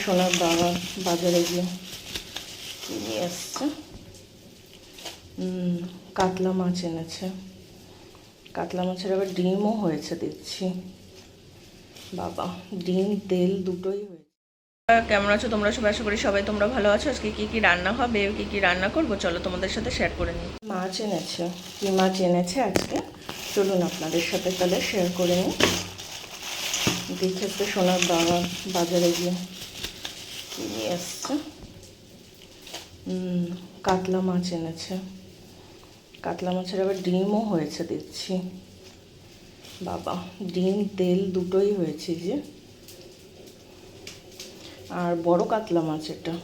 সোনার বাবা বাজারে গিয়ে নিয়ে এসছে। কাতলা মাছ এনেছে। কাতলা মাছের আবার ডিমও হয়েছে দেখছি। বাবা, ডিম তেল দুটোই হয়েছে। কেমন আছো তোমরা সবাই? আশা করি সবাই তোমরা ভালো আছো। আজকে কি কি রান্না হবে, কি কি রান্না করবো চলো তোমাদের সাথে শেয়ার করে নিই। মাছ এনেছে, কি মাছ এনেছে আজকে চলুন আপনাদের সাথে তাহলে শেয়ার করে নিই। দেখেছে সোনার বাবা বাজারে গিয়ে নিয়ে এসছে। কাতলা মাছ এনেছে। কাতলা মাছের আবার ডিমও হয়েছে দেখছি। বাবা, ডিম তেল দুটোই হয়েছে যে। আর বড় কাতলা মাছ এটা,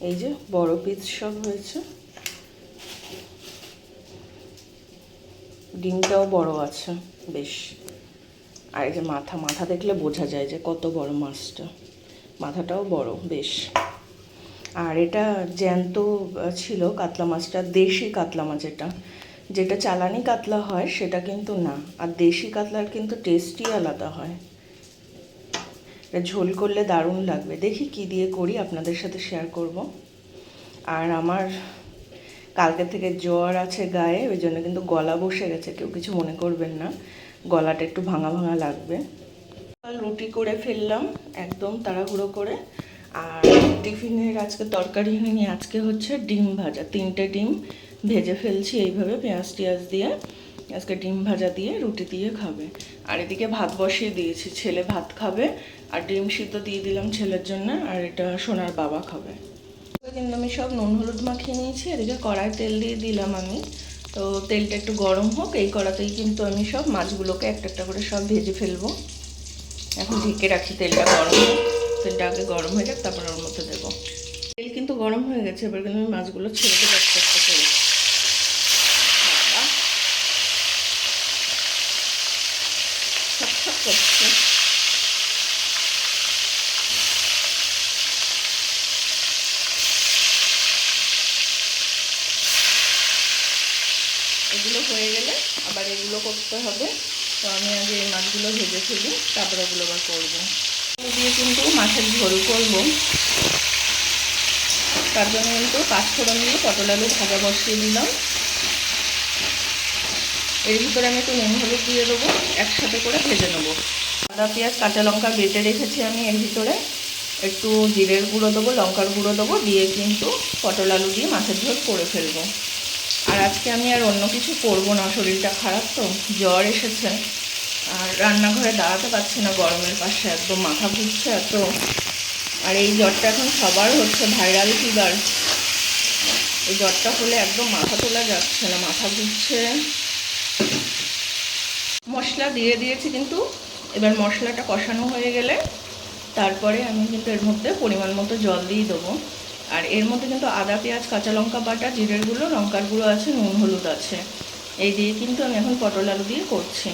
এই যে বড় পিস সব হয়েছে। ডিমটাও বড় আছে বেশ। আর এই যে মাথা দেখলে বোঝা যায় যে কত বড় মাছটা। মাথাটাও বড় বেশ। আর এটা জ্যান্ত ছিল কাতলা মাছটা, দেশি কাতলা মাছ। এটা যেটা চালানি কাতলা হয় সেটা কিন্তু না। আর দেশি কাতলার কিন্তু টেস্টই আলাদা হয়। এটা ঝোল করলে দারুণ লাগবে। দেখি কি দিয়ে করি, আপনাদের সাথে শেয়ার করব। আর আমার কালকে থেকে জ্বর আছে গায়ে, ওই জন্য কিন্তু গলা বসে গেছে। কেউ কিছু মনে করবেন না, গলাটা একটু ভাঙা ভাঙা লাগবে। রুটি করে ফেললাম একদম তাড়াহুড়ো করে। আর টিফিনের আজকে তরকারি হয়নি, আজকে হচ্ছে ডিম ভাজা। 3টে ডিম ভেজে ফেলছি এইভাবে পেঁয়াজ টিয়াজ দিয়ে। আজকে ডিম ভাজা দিয়ে রুটি দিয়ে খাবে। আর এদিকে ভাত বসিয়ে দিয়েছি, ছেলে ভাত খাবে। আর ডিম সিদ্ধ দিয়ে দিলাম ছেলের জন্য, আর এটা সোনার বাবা খাবে। কিন্তু আমি সব নুন হলুদ মাখিয়ে নিয়েছি। এদিকে কড়াই তেল দিয়ে দিলাম আমি। তো তেলটা একটু গরম হোক, এই কড়াতেই কিন্তু আমি সব মাছগুলোকে একটা একটা করে সব ভেজে ফেলবো। এখন ঢেকে রাখি, তেলটা গরম হোক। তেলটা আগে গরম হয়ে যাক, তারপর ওর মধ্যে দেবো। তেল কিন্তু গরম হয়ে গেছে, এবার কিন্তু আমি মাছগুলো ছেড়ে দেবো একটা একটা করে। ছটফট করছে। এগুলো হয়ে গেলে আবার এগুলো করতে হবে। তো আমি আগে এই মাছগুলো ভেজে ফেলি, তারপরে ওগুলো আবার করবো। দিয়ে কিন্তু মাছের ঝোল করবো। তার জন্য কিন্তু পাঁচফোড়ন দিয়ে পটল আলু ভাজা বসিয়ে দিলাম। এর ভিতরে আমি একটু নুন হলুদ দিয়ে দেবো, একসাথে করে ভেজে নেবো। আদা পেঁয়াজ কাঁচা লঙ্কা বেটে রেখেছি আমি। এর ভিতরে একটু জিরের গুঁড়ো দেবো, লঙ্কার গুঁড়ো দেবো, দিয়ে কিন্তু পটল আলু দিয়ে মাছের ঝোল করে ফেলবো। আর আজকে আমি আর অন্য কিছু করবো না, শরীরটা খারাপ তো, জ্বর এসেছে। আর রান্নাঘরে দাঁড়াতে পারছি না গরমের পাশে, একদম মাথা ঘুরছে এত। আর এই জ্বরটা এখন সবার হচ্ছে, ভাইরাল ফিভার। এই জ্বরটা হলে একদম মাথা তোলা যাচ্ছে না, মাথা ঘুরছে। মশলা দিয়ে দিয়েছি কিন্তু এবার মশলাটা কষানো হয়ে গেলে তারপরে আমি কিন্তু এর মধ্যে পরিমাণ মতো জল দিয়ে দেবো। আর এর মধ্যে কিন্তু আদা পেঁয়াজ কাঁচা লঙ্কা বাটা, জিরের গুঁড়ো, লঙ্কার গুঁড়ো আছে, নুন হলুদ আছে। এই দিয়ে কিন্তু আমি এখন পটল আলু দিয়ে করছি।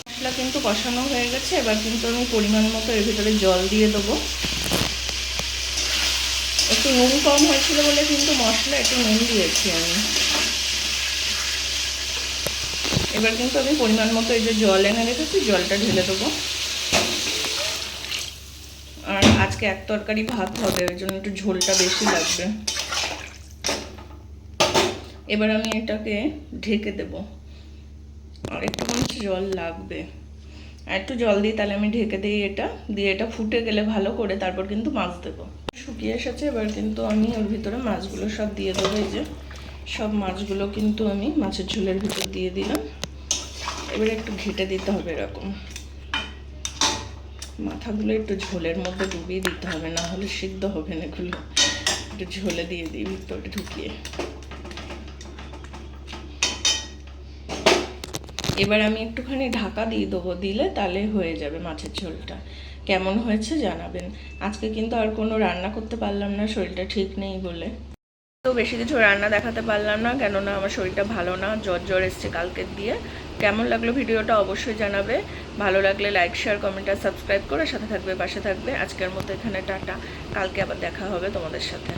মশলা কিন্তু কষানো হয়ে গেছে, এবার কিন্তু আমি পরিমাণ মতো এর ভিতরে জল দিয়ে দেবো। একটু নুন কম হয়েছিল বলে কিন্তু মশলা একটু নুন দিয়েছি আমি। এবার কিন্তু আমি পরিমাণ মতো এই যে জল এনে রেখেছি, জলটা ঢেলে দেবো। আর আজকে এক তরকারি ভাত হবে, ওই জন্য একটু ঝোলটা বেশি লাগবে। এবার আমি এটাকে ঢেকে দেব। আর একটুখানি জল লাগবে, আর একটু জল দিই, তাহলে আমি ঢেকে দিই। এটা দিয়ে এটা ফুটে গেলে ভালো করে তারপর কিন্তু মাছ দেবো। শুকিয়ে এসেছে, এবার কিন্তু আমি ওর ভিতরে মাছগুলো সব দিয়ে দেবো। এই যে সব মাছগুলো কিন্তু আমি মাছের ঝোলের ভিতর দিয়ে দিলাম। এবারে একটু ঘেটে দিতে হবে এরকম। মাথাগুলো একটু ঝোলের মধ্যে ডুবিয়ে দিতে হবে, না হলে সিদ্ধ হবে না। এগুলো একটু ঝোলে দিয়ে দিই ভিতরে ঢুকিয়ে। এবার আমি একটুখানি ঢাকা দিয়ে দেবো, দিলে তাহলে হয়ে যাবে মাছের ঝোলটা। কেমন হয়েছে জানাবেন। আজকে কিন্তু আর কোনো রান্না করতে পারলাম না, শরীরটা ঠিক নেই বলে। তো বেশি কিছু রান্না দেখাতে পারলাম না, কেননা আমার শরীরটা ভালো না, জ্বর এসছে কালকের দিয়ে। কেমন লাগলো ভিডিওটা অবশ্যই জানাবে। ভালো লাগলে লাইক শেয়ার কমেন্ট আর সাবস্ক্রাইব করে সাথে থাকবে, পাশে থাকবে। আজকের মতো এখানে টাটা, কালকে আবার দেখা হবে তোমাদের সাথে।